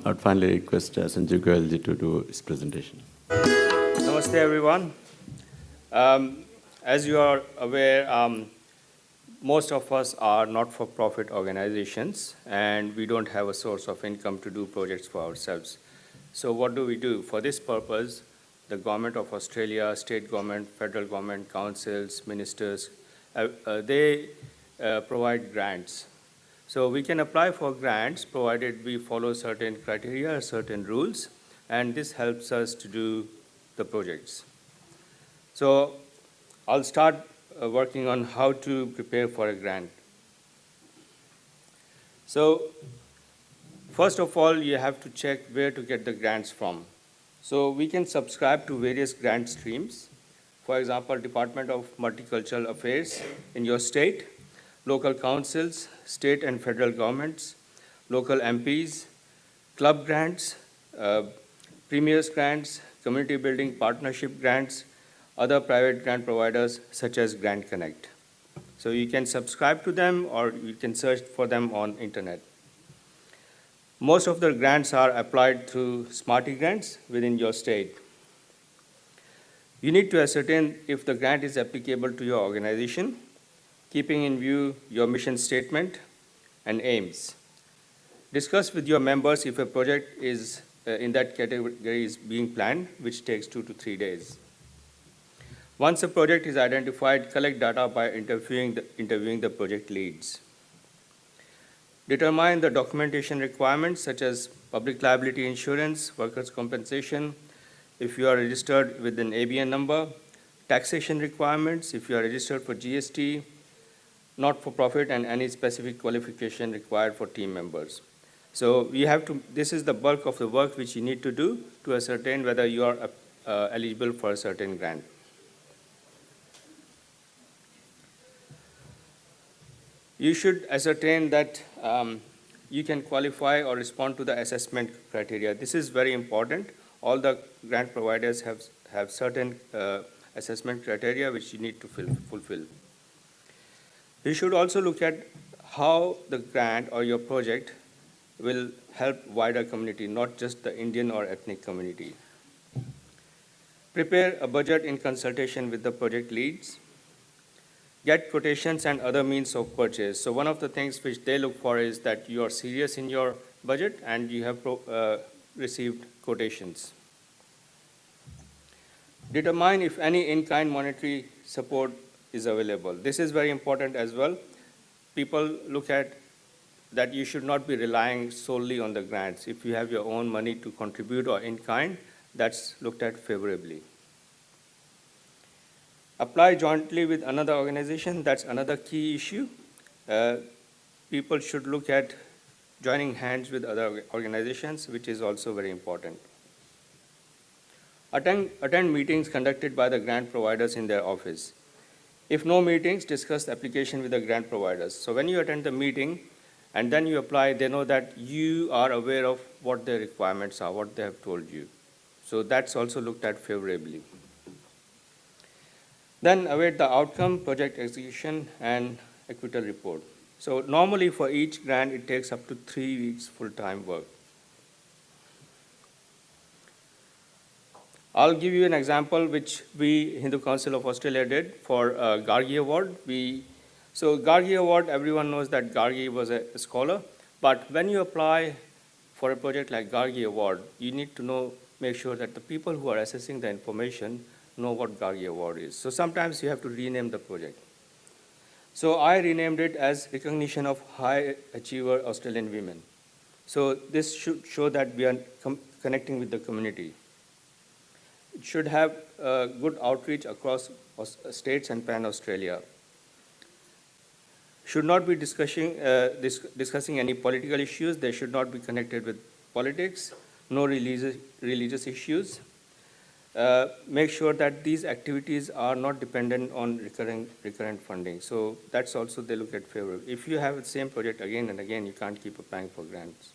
I'd finally request Sanjeev Goyal to do his presentation. Namaste, everyone. As you are aware, most of us are not-for-profit organizations, and we don't have a source of income to do projects for ourselves. So what do we do? For this purpose, the Government of Australia, state government, federal government, councils, ministers, they provide grants. So we can apply for grants provided we follow certain criteria, certain rules, and this helps us to do the projects. So I'll start working on how to prepare for a grant. So first of all, you have to check where to get the grants from. So we can subscribe to various grant streams. For example, Department of Multicultural Affairs in your state, local councils, state and federal governments, local MPs, club grants, premiers grants, community building partnership grants, other private grant providers such as Grant Connect. So you can subscribe to them or you can search for them on internet. Most of the grants are applied through Smarty grants within your state. You need to ascertain if the grant is applicable to your organization, keeping in view your mission statement and aims. Discuss with your members if a project is in that category is being planned, which takes 2 to 3 days. Once a project is identified, collect data by interviewing the project leads. Determine the documentation requirements such as public liability insurance, workers' compensation, if you are registered with an ABN number, taxation requirements, if you are registered for GST, not-for-profit, and any specific qualification required for team members. So you have to, this is the bulk of the work which you need to do to ascertain whether you are eligible for a certain grant. You should ascertain that you can qualify or respond to the assessment criteria. This is very important. All the grant providers have certain assessment criteria which you need to fulfill. You should also look at how the grant or your project will help wider community, not just the Indian or ethnic community. Prepare a budget in consultation with the project leads. Get quotations and other means of purchase. So one of the things which they look for is that you are serious in your budget and you have received quotations. Determine if any in-kind monetary support is available. This is very important as well. People look at that you should not be relying solely on the grants. If you have your own money to contribute or in-kind, that's looked at favorably. Apply jointly with another organization. That's another key issue. People should look at joining hands with other organizations, which is also very important. Attend meetings conducted by the grant providers in their office. If no meetings, discuss the application with the grant providers. So when you attend the meeting and then you apply, they know that you are aware of what their requirements are, what they have told you. So that's also looked at favorably. Then await the outcome, project execution, and acquittal report. So normally for each grant, it takes up to 3 weeks full-time work. I'll give you an example which we, Hindu Council of Australia, did for Gargi Award. So Gargi Award, everyone knows that Gargi was a scholar, but when you apply for a project like Gargi Award, you need to make sure that the people who are assessing the information know what Gargi Award is. So sometimes you have to rename the project. So I renamed it as Recognition of High Achiever Australian Women. So this should show that we are connecting with the community. It should have good outreach across states and pan-Australia. Should not be discussing any political issues. They should not be connected with politics, no religious issues. Make sure that these activities are not dependent on recurrent funding. So that's also they look at favorably. If you have the same project again and again, you can't keep applying for grants.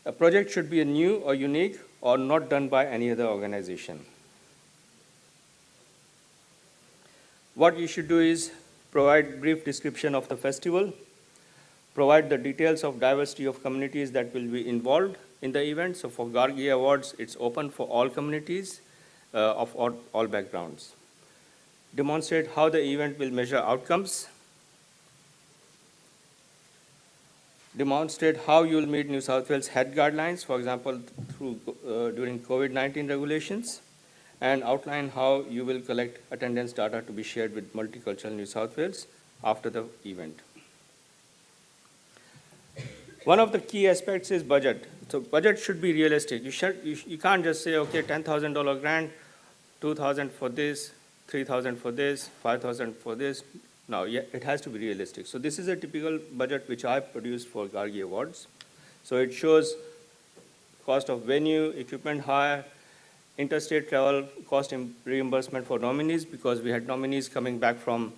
A project should be new or unique or not done by any other organization. What you should do is provide brief description of the festival, provide the details of diversity of communities that will be involved in the event. So for Gargi Awards, it's open for all communities of all backgrounds. Demonstrate how the event will measure outcomes. Demonstrate how you will meet New South Wales health guidelines, for example, during COVID-19 regulations, and outline how you will collect attendance data to be shared with Multicultural New South Wales after the event. One of the key aspects is budget. So budget should be realistic. You can't just say, okay, $10,000 grant, 2,000 for this, 3,000 for this, 5,000 for this. No, yeah, it has to be realistic. So this is a typical budget which I produced for Gargi Awards. So it shows cost of venue, equipment hire, interstate travel, cost reimbursement for nominees, because we had nominees coming from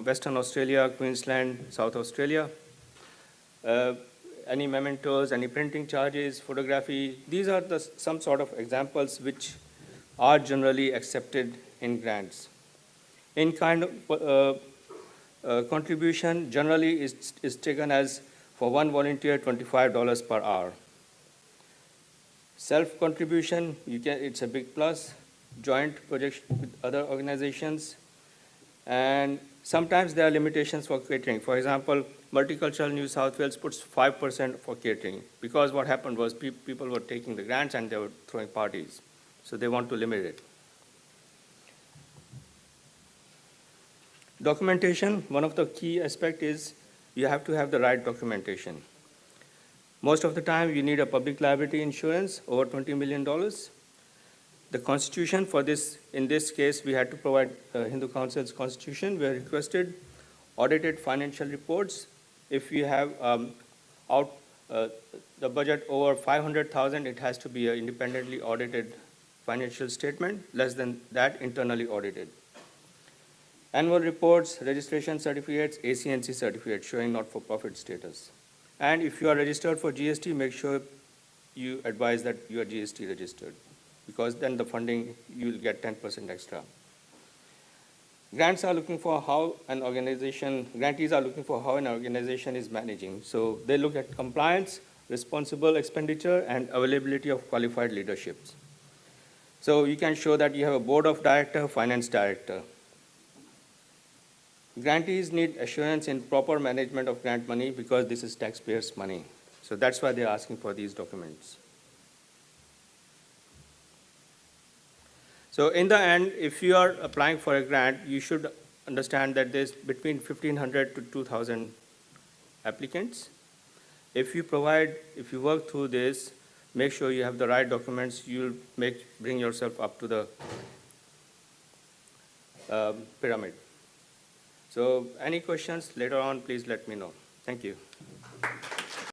Western Australia, Queensland, South Australia. Any mementos, any printing charges, photography. These are some sort of examples which are generally accepted in grants. In-kind contribution generally is taken as, for one volunteer, $25 per hour. Self-contribution, it's a big plus. Joint projects with other organizations. And sometimes there are limitations for catering. For example, Multicultural New South Wales puts 5% for catering, because what happened was people were taking the grants and they were throwing parties. So they want to limit it. Documentation, one of the key aspects is you have to have the right documentation. Most of the time, you need a public liability insurance over $20 million. The constitution for this, in this case, we had to provide Hindu Council's constitution. We requested audited financial reports. If you have the budget over 500,000, it has to be an independently audited financial statement. Less than that, internally audited. Annual reports, registration certificates, ACNC certificates showing not-for-profit status. And if you are registered for GST, make sure you advise that you are GST registered, because then the funding, you will get 10% extra. Grantees are looking for how an organization is managing. So they look at compliance, responsible expenditure, and availability of qualified leaderships. So you can show that you have a board of director, finance director. Grantees need assurance in proper management of grant money, because this is taxpayers' money. So that's why they're asking for these documents. So in the end, if you are applying for a grant, you should understand that there's between 1,500 to 2,000 applicants. If you work through this, make sure you have the right documents, you'll bring yourself up to the pyramid. So any questions later on, please let me know. Thank you.